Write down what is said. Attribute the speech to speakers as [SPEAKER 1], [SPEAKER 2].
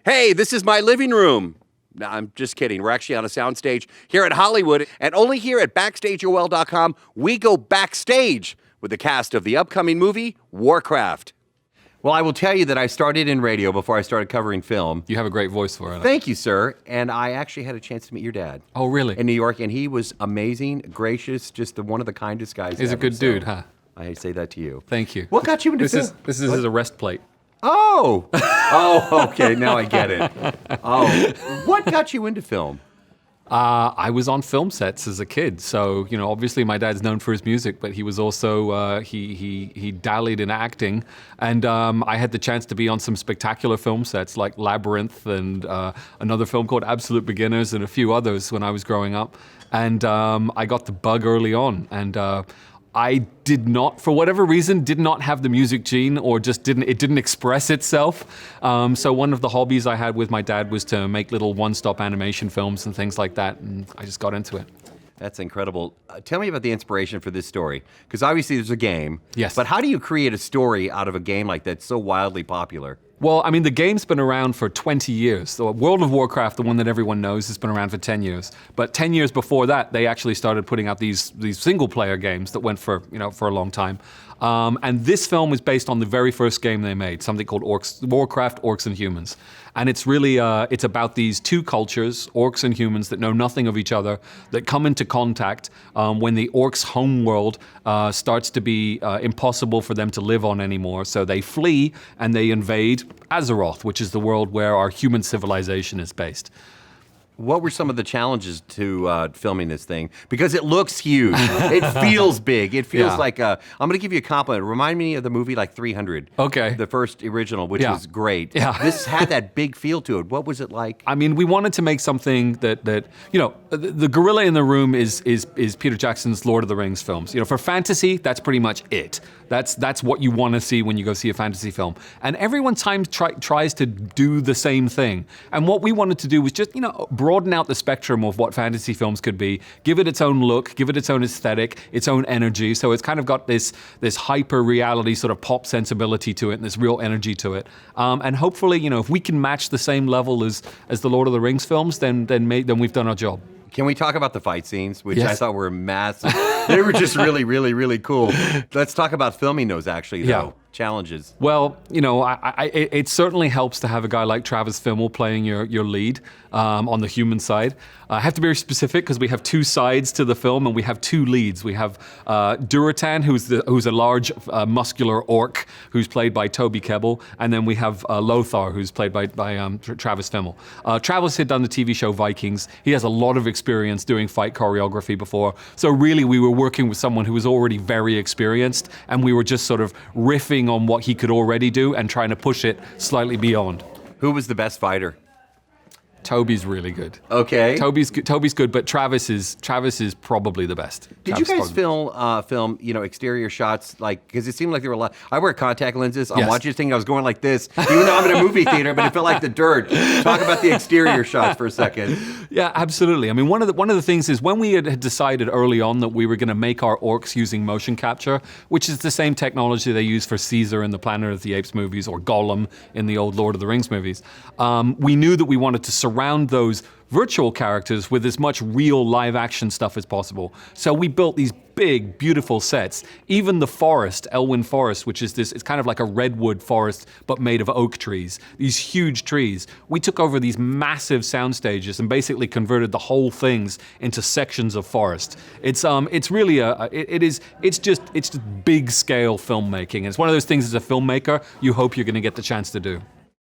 [SPEAKER 1] Hey, this is my living room. No, I'm just kidding. We're actually on a soundstage here at Hollywood, and only here at BackstageOL.com, we go backstage with the cast of the upcoming movie, Warcraft. Well, I will tell you that I started in radio before I started covering film.
[SPEAKER 2] You have a great voice for it.
[SPEAKER 1] Thank you, sir. And I actually had a chance to meet your dad.
[SPEAKER 2] Oh, really?
[SPEAKER 1] In New York, and he was amazing, gracious, just one of the kindest guys
[SPEAKER 2] He's
[SPEAKER 1] ever.
[SPEAKER 2] a good dude, huh?
[SPEAKER 1] I say that to you.
[SPEAKER 2] Thank you.
[SPEAKER 1] What got you into film?
[SPEAKER 2] This is his arrest plate.
[SPEAKER 1] Oh! Oh, okay, now I get it. Oh, what got you into film?
[SPEAKER 2] I was on film sets as a kid, so obviously my dad's known for his music, but he was also he dallied in acting, and I had the chance to be on some spectacular film sets like Labyrinth and another film called Absolute Beginners and a few others when I was growing up, and I got the bug early on, and I did not, for whatever reason, did not have the music gene, or just didn't express itself. So one of the hobbies I had with my dad was to make little one-stop animation films and things like that, and I just got into it.
[SPEAKER 1] That's incredible. Tell me about the inspiration for this story, because obviously there's a game.
[SPEAKER 2] Yes.
[SPEAKER 1] But how do you create a story out of a game like that so wildly popular?
[SPEAKER 2] Well, I mean, the game's been around for 20 years. So World of Warcraft, the one that everyone knows, has been around for 10 years. But 10 years before that, they actually started putting out these single-player games that went for a long time. And this film was based on the very first game they made, something called Warcraft, Orcs and Humans. And it's really, it's about these two cultures, orcs and humans, that know nothing of each other, that come into contact when the orcs' homeworld starts to be impossible for them to live on anymore. So they flee and they invade Azeroth, which is the world where our human civilization is based.
[SPEAKER 1] What were some of the challenges to filming this thing? Because it looks huge. It feels big. It feels like I'm going to give you a compliment. Remind me of the movie like 300.
[SPEAKER 2] Okay.
[SPEAKER 1] The first original, which was great.
[SPEAKER 2] Yeah.
[SPEAKER 1] This had that big feel to it. What was it like?
[SPEAKER 2] I mean, we wanted to make something that the gorilla in the room is Peter Jackson's Lord of the Rings films. For fantasy, that's pretty much it. That's what you want to see when you go see a fantasy film. And everyone tries to do the same thing. And what we wanted to do was just, broaden out the spectrum of what fantasy films could be, give it its own look, give it its own aesthetic, its own energy. So it's kind of got this hyper reality sort of pop sensibility to it, and this real energy to it. And hopefully, if we can match the same level as the Lord of the Rings films, then we've done our job.
[SPEAKER 1] Can we talk about the fight scenes, which
[SPEAKER 2] Yes.
[SPEAKER 1] I thought were massive? They were just really, really, really cool. Let's talk about filming those, actually, though.
[SPEAKER 2] Yeah.
[SPEAKER 1] Challenges.
[SPEAKER 2] Well, it certainly helps to have a guy like Travis Fimmel playing your lead on the human side. I have to be very specific because we have two sides to the film and we have two leads. We have Duratan, who's a large, muscular orc who's played by Toby Kebbell, and then we have Lothar, who's played by Travis Fimmel. Travis had done the TV show Vikings. He has a lot of experience doing fight choreography before. So really, we were working with someone who was already very experienced, and we were just sort of riffing on what he could already do and trying to push it slightly beyond.
[SPEAKER 1] Who was the best fighter?
[SPEAKER 2] Toby's really good.
[SPEAKER 1] Okay.
[SPEAKER 2] Toby's good, but Travis is probably the best.
[SPEAKER 1] Did you guys film exterior shots, because it seemed like there were a lot. I wear contact lenses. I'm
[SPEAKER 2] Yes.
[SPEAKER 1] watching this thing, I was going like this, even though I'm in a movie theater, but it felt like the dirt. Talk about the exterior shots for a second.
[SPEAKER 2] Yeah, absolutely. I mean, one of the things is when we had decided early on that we were going to make our orcs using motion capture, which is the same technology they use for Caesar in the Planet of the Apes movies or Gollum in the old Lord of the Rings movies, we knew that we wanted to surround those virtual characters with as much real live action stuff as possible. So we built these big, beautiful sets. Even the forest, Elwyn Forest, which is it's kind of like a redwood forest, but made of oak trees. These huge trees. We took over these massive sound stages and basically converted the whole things into sections of forest. It's really it's just big scale filmmaking. It's one of those things as a filmmaker, you hope you're going to get the chance to do.